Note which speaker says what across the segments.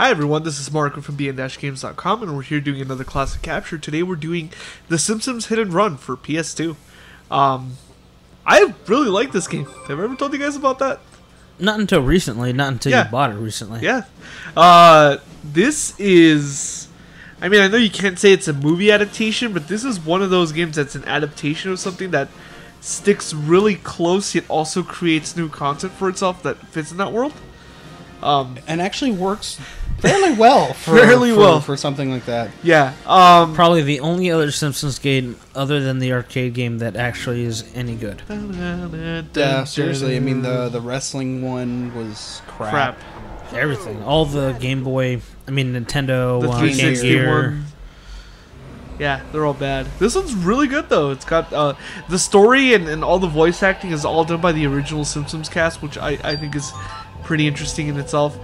Speaker 1: Hi everyone, this is Marco from bn-games.com, and we're here doing another classic capture. Today we're doing The Simpsons Hit and Run for PS2. I really like this game. Have I ever told you guys about that?
Speaker 2: Not until recently, not until you bought it recently.
Speaker 1: Yeah. This is... I mean, I know you can't say it's a movie adaptation, but this is one of those games that's an adaptation of something that sticks really close, yet also creates new content for itself that fits in that world.
Speaker 3: And actually works fairly well for something like that.
Speaker 1: Yeah.
Speaker 2: Probably the only other Simpsons game other than the arcade game that actually is any good.
Speaker 3: Yeah, seriously. I mean, the wrestling one was crap.
Speaker 2: Everything. All the Game Boy, Nintendo,
Speaker 1: The 360
Speaker 2: Game Gear.
Speaker 1: one. Yeah, they're all bad. This one's really good, though. It's got the story and all the voice acting is all done by the original Simpsons cast, which I think is pretty interesting in itself.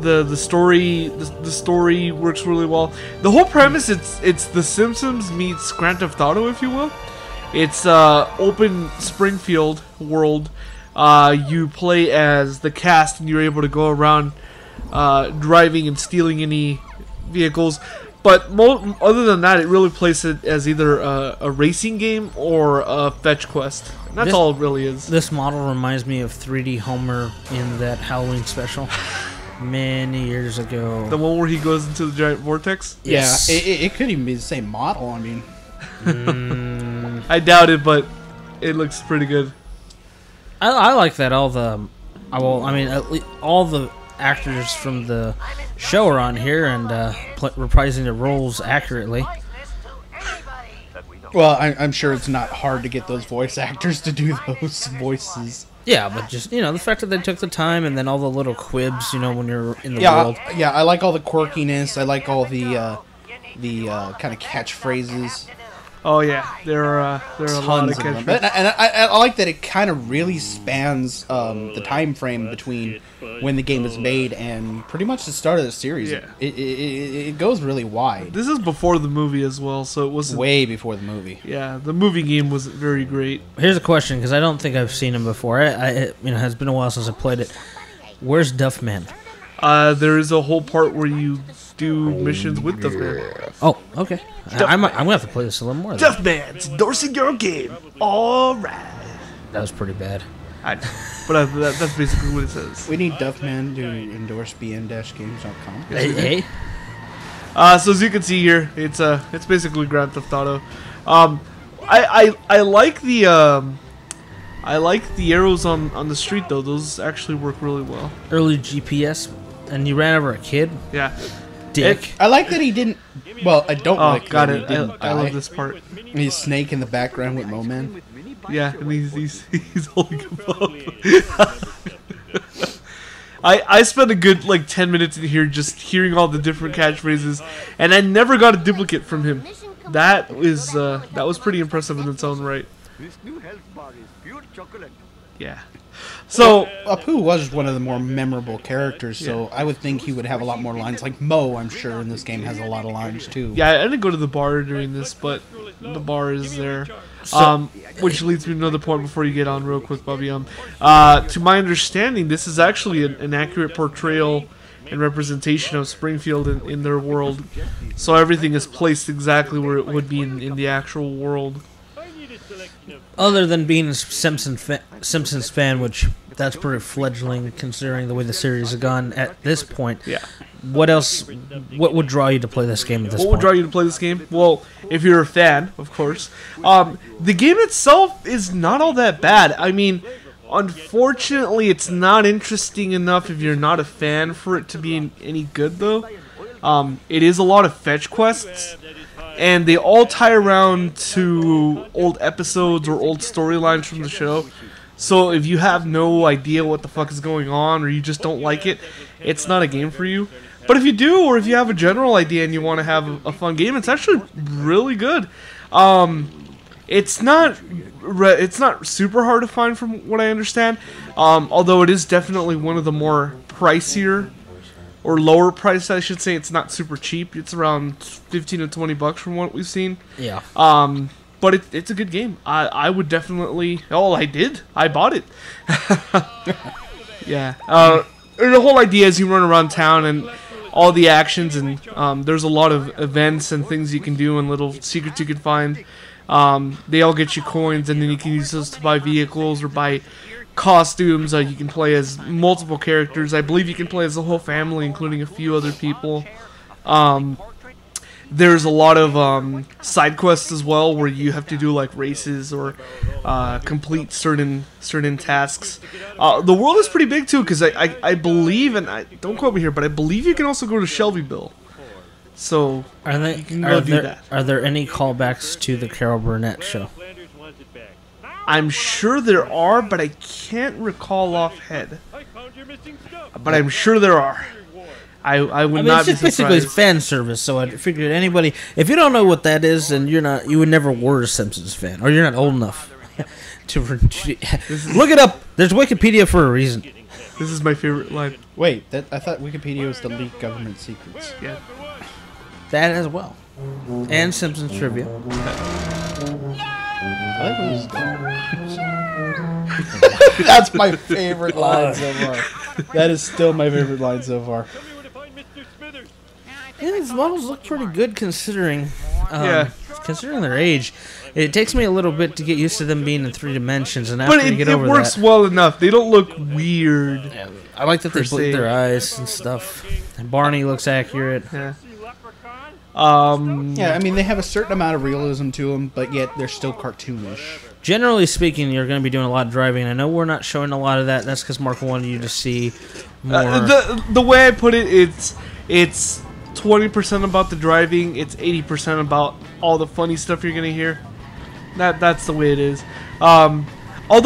Speaker 1: The story works really well. The whole premise, it's The Simpsons meets Grand Theft Auto, if you will. It's open Springfield world. You play as the cast, and you're able to go around driving and stealing any vehicles. But other than that, it really plays it as either a racing game or a fetch quest. And that's all it really is.
Speaker 2: This model reminds me of 3D Homer in that Halloween special many years ago.
Speaker 1: The one where he goes into the giant vortex?
Speaker 2: Yes.
Speaker 3: Yeah, it could even be the same model, I mean.
Speaker 1: I doubt it, but it looks pretty good.
Speaker 2: I like that all the actors from the show are on here and reprising their roles accurately.
Speaker 3: Well, I'm sure it's not hard to get those voice actors to do those voices.
Speaker 2: Yeah, but just, the fact that they took the time and then all the little quibs, when you're in the world.
Speaker 3: Yeah, I like all the quirkiness. I like all the kind of catchphrases.
Speaker 1: Oh yeah, there are a lot of
Speaker 3: them.
Speaker 1: catchphrases.
Speaker 3: And I like that it kind of really spans the time frame between when the game was made and pretty much the start of the series.
Speaker 1: Yeah.
Speaker 3: It goes really wide.
Speaker 1: This is before the movie as well, so it wasn't...
Speaker 3: Way before the movie.
Speaker 1: Yeah, the movie game was very great.
Speaker 2: Here's a question, because I don't think I've seen him before. It has been a while since I played it. Where's Duffman?
Speaker 1: There is a whole part where you do missions with Duffman.
Speaker 2: Oh, okay. I'm going to have to play this a little more.
Speaker 1: Duffman's endorsing your game. All right.
Speaker 2: That was pretty bad.
Speaker 1: That's basically what it says.
Speaker 3: We need Duffman to endorse bn-games.com.
Speaker 2: Hey.
Speaker 1: So as you can see here, it's basically Grand Theft Auto. I like the arrows on the street though. Those actually work really well.
Speaker 2: Early GPS, and you ran over a kid.
Speaker 1: Yeah.
Speaker 2: Dick.
Speaker 3: I like that he didn't. Well, I don't like
Speaker 1: got
Speaker 3: that
Speaker 1: it.
Speaker 3: he didn't
Speaker 1: I love
Speaker 3: die.
Speaker 1: this part.
Speaker 3: He's Snake in the background with Mo-Man.
Speaker 1: Yeah, and he's holding him up. I spent a good 10 minutes in here just hearing all the different catchphrases, and I never got a duplicate from him. That was pretty impressive in its own right.
Speaker 4: This new health bar is pure chocolate.
Speaker 1: Yeah. So
Speaker 3: Apu was one of the more memorable characters, so I would think he would have a lot more lines. Like Mo, I'm sure in this game has a lot of lines too.
Speaker 1: yeah, I didn't go to the bar during this, but the bar is there. Which leads me to another point before you get on real quick, Bobby. To my understanding, this is actually an accurate portrayal and representation of Springfield in their world. So everything is placed exactly where it would be in the actual world.
Speaker 2: Other than being a Simpsons fan, which that's pretty fledgling considering the way the series has gone at this point.
Speaker 1: Yeah.
Speaker 2: What else? What would draw you to play this game at this point?
Speaker 1: What would draw you to play this game? Well, if you're a fan, of course. The game itself is not all that bad. I mean, unfortunately, it's not interesting enough if you're not a fan for it to be any good, though. It is a lot of fetch quests, and they all tie around to old episodes or old storylines from the show. So if you have no idea what the fuck is going on, or you just don't like it, it's not a game for you. But if you do, or if you have a general idea and you want to have a fun game, it's actually really good. It's not super hard to find from what I understand, although it is definitely one of the more pricier, or lower price, I should say. It's not super cheap. It's around $15 to $20 from what we've seen.
Speaker 2: Yeah.
Speaker 1: But it's a good game. I would definitely... Oh, I did. I bought it. Yeah. the whole idea is you run around town and all the actions, and there's a lot of events and things you can do and little secrets you can find. They all get you coins, and then you can use those to buy vehicles or buy costumes. You can play as multiple characters. I believe you can play as the whole family, including a few other people. There's a lot of side quests as well, where you have to do like races or complete certain tasks. The world is pretty big too, because I believe, and don't quote me here, but I believe you can also go to Shelbyville. So you can go do that.
Speaker 2: Are there any callbacks to the Carol Burnett show?
Speaker 1: I'm sure there are, but I can't recall offhand. But I'm sure there are. I would not be
Speaker 2: it's just basically
Speaker 1: surprised.
Speaker 2: fan service. So I figured anybody, if you don't know what that is, then you would never were a Simpsons fan, or you're not old enough to look it up. There's Wikipedia for a reason.
Speaker 1: This is my favorite line.
Speaker 3: Wait, I thought Wikipedia was to leak government secrets.
Speaker 1: Yeah.
Speaker 2: That as well, and Simpsons trivia.
Speaker 3: That's my favorite line so far. That is still my favorite line so far.
Speaker 2: Yeah, these models look pretty good considering their age. It takes me a little bit to get used to them being in 3 dimensions, and after you get over that,
Speaker 1: it works well enough. They don't look weird.
Speaker 2: Yeah, I like that they blink their eyes and stuff. And Barney looks accurate.
Speaker 1: Yeah.
Speaker 3: Yeah, I mean, they have a certain amount of realism to them, but yet they're still cartoonish.
Speaker 2: Generally speaking, you're going to be doing a lot of driving. I know we're not showing a lot of that. That's because Mark wanted you to see more.
Speaker 1: The way I put it, it's 20% about the driving. It's 80% about all the funny stuff you're going to hear. That's the way it is. Although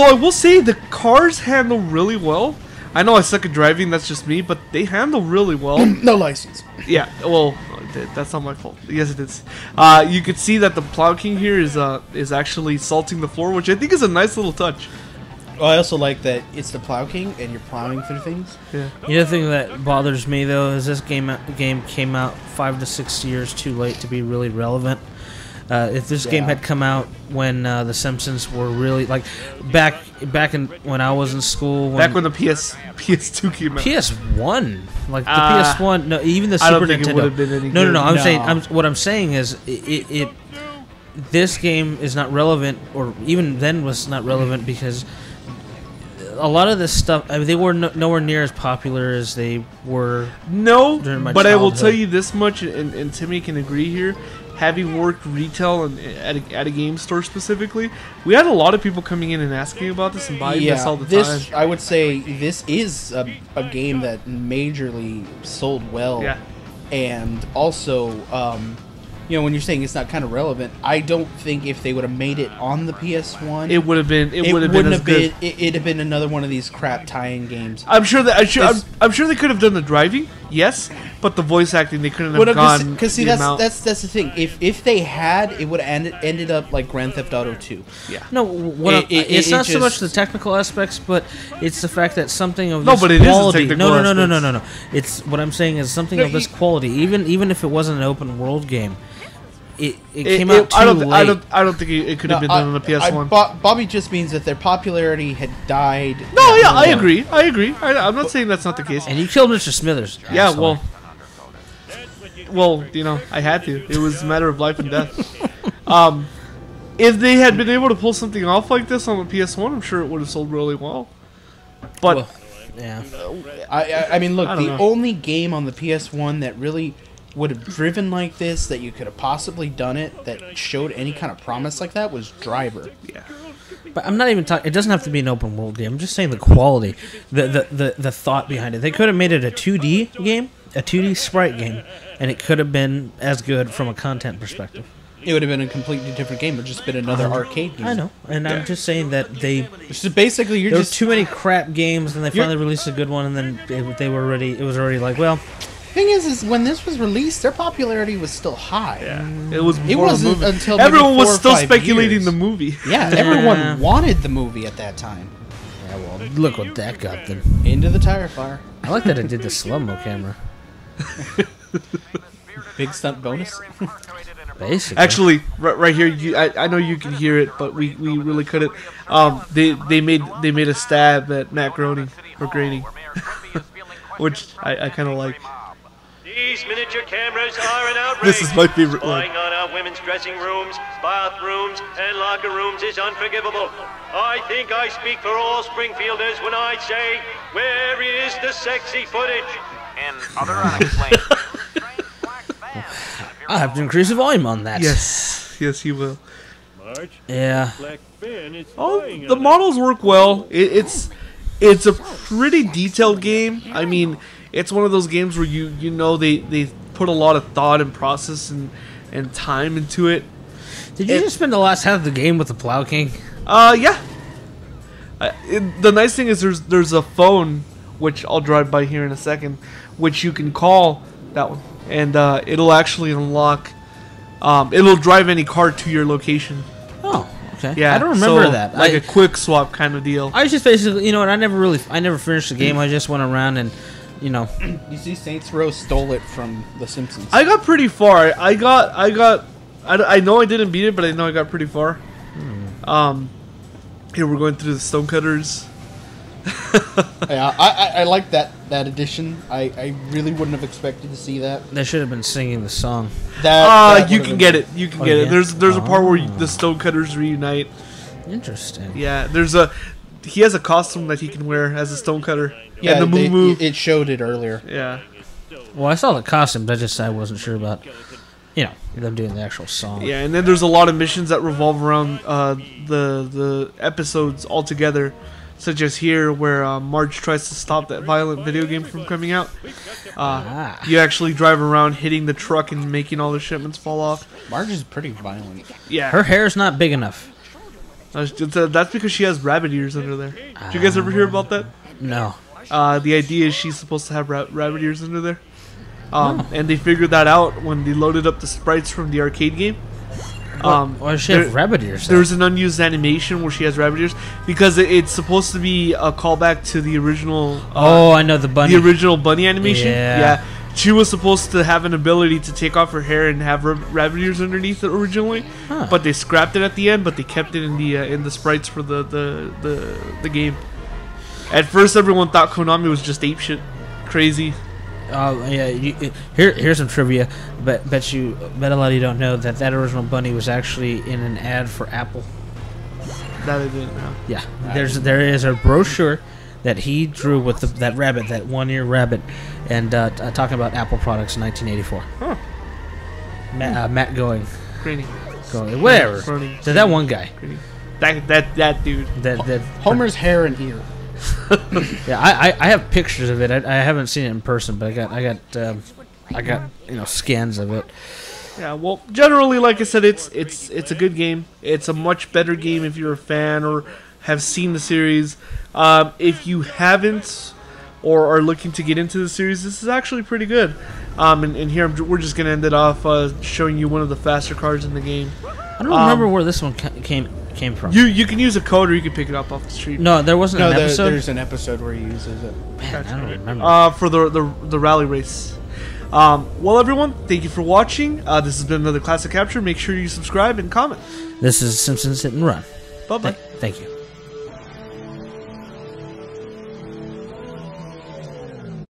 Speaker 1: I will say the cars handle really well. I know I suck at driving. That's just me, but they handle really well.
Speaker 3: No license.
Speaker 1: Yeah, well, that's not my fault. Yes, it is. You could see that the Plow King here is actually salting the floor, which I think is a nice little touch.
Speaker 3: Well, I also like that it's the Plow King and you're plowing through things.
Speaker 1: Yeah.
Speaker 2: The other thing that bothers me though is this game came out 5 to 6 years too late to be really relevant. If this game had come out when the Simpsons were really like back in when I was in school,
Speaker 1: Back when the PS2 came out.
Speaker 2: PS1, like the PS1, no, even the
Speaker 1: I
Speaker 2: Super
Speaker 1: don't think
Speaker 2: Nintendo.
Speaker 1: it would have been any
Speaker 2: No.
Speaker 1: good.
Speaker 2: I'm
Speaker 3: No.
Speaker 2: saying what I'm saying is this game is not relevant, or even then was not relevant because a lot of this stuff, I mean, they were nowhere near as popular as they were.
Speaker 1: No,
Speaker 2: during my
Speaker 1: but I will
Speaker 2: childhood.
Speaker 1: tell you this much, and Timmy can agree here. Having worked retail and at a game store specifically, we had a lot of people coming in and asking about this and buying this all the time.
Speaker 3: I would say this is a game that majorly sold well.
Speaker 1: Yeah.
Speaker 3: And also, when you're saying it's not kind of relevant, I don't think if they would have made it on the PS1,
Speaker 1: It would have been. It would have
Speaker 3: wouldn't
Speaker 1: been as
Speaker 3: have
Speaker 1: good.
Speaker 3: been. It'd have been another one of these crap tie-in games.
Speaker 1: I'm sure that I'm sure they could have done the driving, yes, but the voice acting they couldn't have gone.
Speaker 3: Because see,
Speaker 1: the amount.
Speaker 3: that's the thing. If they had, it would have ended up like Grand Theft Auto 2.
Speaker 1: Yeah.
Speaker 2: No, it's not so much
Speaker 3: just-
Speaker 2: the technical aspects, but it's the fact that something of
Speaker 1: No,
Speaker 2: this
Speaker 1: but it is the
Speaker 2: quality.
Speaker 1: technical
Speaker 2: No. It's what I'm saying is something of this quality. Even if it wasn't an open world game, it came out too late.
Speaker 1: I don't think it could have been done on the PS1.
Speaker 3: Bobby just means that their popularity had died.
Speaker 1: No, yeah, I agree. I'm not saying that's not the case.
Speaker 2: And you killed Mr. Smithers.
Speaker 1: Yeah,
Speaker 2: asshole.
Speaker 1: well, I had to. It was a matter of life and death. If they had been able to pull something off like this on the PS1, I'm sure it would have sold really well. But
Speaker 2: Well, yeah.
Speaker 3: I mean, look,
Speaker 1: I don't
Speaker 3: the
Speaker 1: know.
Speaker 3: only game on the PS1 that really would have driven like this, that you could have possibly done it, that showed any kind of promise like that, was Driver.
Speaker 1: yeah,
Speaker 2: But I'm not even talking. It doesn't have to be an open world game. I'm just saying the quality, the thought behind it. They could have made it a 2D game, a 2D sprite game, and it could have been as good from a content perspective.
Speaker 3: It would have been a completely different game. It would just been another arcade game.
Speaker 2: I know, and I'm just saying that
Speaker 3: So basically, you're
Speaker 2: there were
Speaker 3: just
Speaker 2: too many crap games, and they
Speaker 3: You're-
Speaker 2: finally released a good one, and then it was already like, well,
Speaker 3: thing is when this was released, their popularity was still high.
Speaker 1: it was.
Speaker 3: It
Speaker 1: before the
Speaker 3: wasn't
Speaker 1: movie.
Speaker 3: until maybe
Speaker 1: everyone
Speaker 3: 4
Speaker 1: was
Speaker 3: or
Speaker 1: still
Speaker 3: 5
Speaker 1: speculating
Speaker 3: years.
Speaker 1: the movie.
Speaker 3: Yeah, everyone wanted the movie at that time.
Speaker 2: yeah, well, look what that got them.
Speaker 3: Into the tire fire.
Speaker 2: I like that it did the slow-mo camera.
Speaker 3: Big stunt bonus.
Speaker 2: Basically,
Speaker 1: Actually, right here, I know you can hear it, but we really couldn't. They made a stab at Matt Groening or Groening. which I kind of like.
Speaker 5: These miniature cameras are an outrage.
Speaker 1: This is my favorite line.
Speaker 5: Spying on our women's dressing rooms, bathrooms, and locker rooms is unforgivable. I think I speak for all Springfielders when I say, where is the sexy footage?
Speaker 6: And other unexplained.
Speaker 2: I'll have to increase the volume on that.
Speaker 1: Yes, yes, you will.
Speaker 2: Yeah.
Speaker 1: Oh, the models work well. It's a pretty detailed game. I mean, it's one of those games where you know they put a lot of thought and process and time into it.
Speaker 2: Did you just spend the last half of the game with the Plow King?
Speaker 1: Yeah. The nice thing is there's a phone, which I'll drive by here in a second, which you can call that one, and it'll actually unlock. It'll drive any car to your location.
Speaker 2: Oh, okay.
Speaker 1: Yeah,
Speaker 2: I don't remember
Speaker 1: so,
Speaker 2: that.
Speaker 1: Like a quick swap kind of deal.
Speaker 2: I just basically, you know what? I never finished the game. I just went around and, you know.
Speaker 3: You see, Saints Row stole it from The Simpsons.
Speaker 1: I got pretty far. I know I didn't beat it, but I know I got pretty far. Here we're going through the Stonecutters.
Speaker 3: Yeah, I like that edition. I really wouldn't have expected to see that.
Speaker 2: They should have been singing the song.
Speaker 3: That
Speaker 1: You
Speaker 3: would've
Speaker 1: can
Speaker 3: been-
Speaker 1: get it. You can
Speaker 2: Oh,
Speaker 1: get
Speaker 2: yeah?
Speaker 1: it. There's a part where the Stonecutters reunite.
Speaker 2: Interesting.
Speaker 1: Yeah, he has a costume that he can wear as a Stonecutter.
Speaker 3: Yeah,
Speaker 1: and the move.
Speaker 3: it showed it earlier.
Speaker 1: Yeah.
Speaker 2: Well, I saw the costumes. I wasn't sure about, you know, them doing the actual song.
Speaker 1: Yeah, and then there's a lot of missions that revolve around the episodes altogether, such as here where Marge tries to stop that violent video game from coming out. You actually drive around hitting the truck and making all the shipments fall off.
Speaker 3: Marge is pretty violent.
Speaker 1: Yeah,
Speaker 2: Her hair's not big enough.
Speaker 1: that's because she has rabbit ears under there. Did you guys ever hear about that?
Speaker 2: No.
Speaker 1: The idea is she's supposed to have rabbit ears under there. And they figured that out when they loaded up the sprites from the arcade game.
Speaker 2: Why does she have rabbit ears?
Speaker 1: There's an unused animation where she has rabbit ears because it's supposed to be a callback to the original.
Speaker 2: Oh, I know the bunny.
Speaker 1: The original bunny animation.
Speaker 2: Yeah.
Speaker 1: She was supposed to have an ability to take off her hair and have rabbit ears underneath it originally, but they scrapped it at the end. But they kept it in the sprites for the game. At first, everyone thought Konami was just apeshit crazy.
Speaker 2: Oh yeah. Here's some trivia. Bet a lot of you don't know that original bunny was actually in an ad for Apple.
Speaker 1: That I didn't know.
Speaker 2: Yeah. There is a brochure that he drew with that rabbit, that one-ear rabbit, and talking about Apple products in 1984.
Speaker 1: Huh.
Speaker 2: Matt going, whatever.
Speaker 1: Groening.
Speaker 2: That one guy.
Speaker 1: That dude.
Speaker 2: That
Speaker 3: Homer's hair and ear.
Speaker 2: Yeah, I have pictures of it. I haven't seen it in person, but I got scans of it.
Speaker 1: Yeah, well, generally, like I said, it's a good game. It's a much better game if you're a fan or have seen the series. If you haven't or are looking to get into the series, this is actually pretty good. And here we're just gonna end it off showing you one of the faster cars in the game.
Speaker 2: I don't remember where this one came from.
Speaker 1: You can use a code or you can pick it up off the street.
Speaker 2: No, there wasn't an episode.
Speaker 3: There's an episode where he uses it.
Speaker 2: Man, I don't remember.
Speaker 1: For the rally race. Well, everyone, thank you for watching. This has been another Classic Capture. Make sure you subscribe and comment.
Speaker 2: This is Simpsons Hit and Run.
Speaker 1: Bye bye.
Speaker 2: Thank you.